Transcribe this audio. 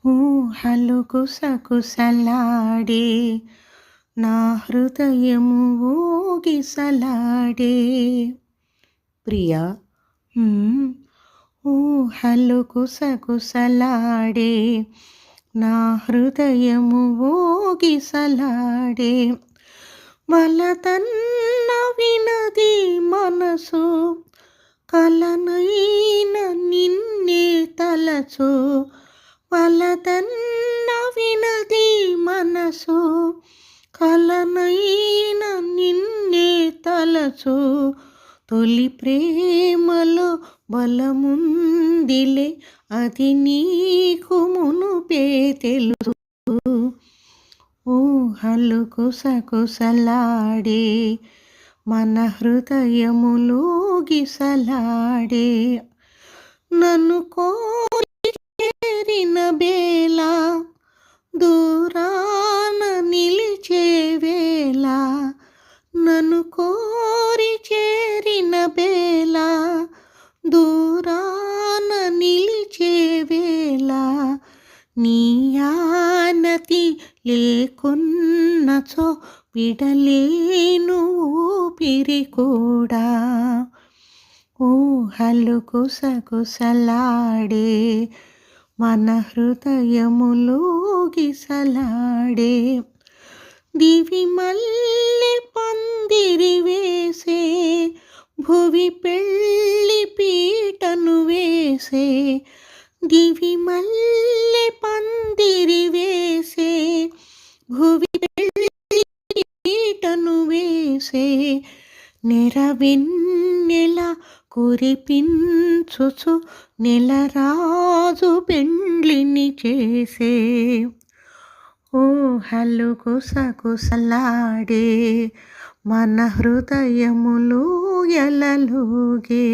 ఊహలు గుసగుసలాడే నా హృదయము ఊగిసలాడే ప్రియా. ఊహలు గుసగుసలాడే నా హృదయము ఊగిసలాడే వలదన్న వినది మనసు కలనైన నిన్నే తలచు వలదన్న వినది మనసు కలనైన నిన్నే తలచు తొలి ప్రేమలో బలముందిలే అది నీకు మునుపే తెలుసు. ఊహలు గుసగుసలాడే మన హృదయములు గిసలాడే నన్ను కోరి చేరిన వేళ దూరాన నిలిచే వేళ నన్ను కోరి చేరిన వేళ దూరాన నిలిచే వేళ నీ ఆనతి లేకున్నచో విడలేను ఊపిరి కూడా. ఊహలు గుసగుసలాడే మన హృదయములు గిసలాడే దివి మల్లె పందిరి వేసే భువి పెళ్ళి పీటను వేసే దివి మల్లె పందిరి వేసే భువి పెళ్ళి పీటను వేసే నెరవెన్నెల కురిపించుచు నెలరాజు పెండ్లిని చేసే ఊహలు గుసగుసలాడే మన హృదయములు ఎలలుగే.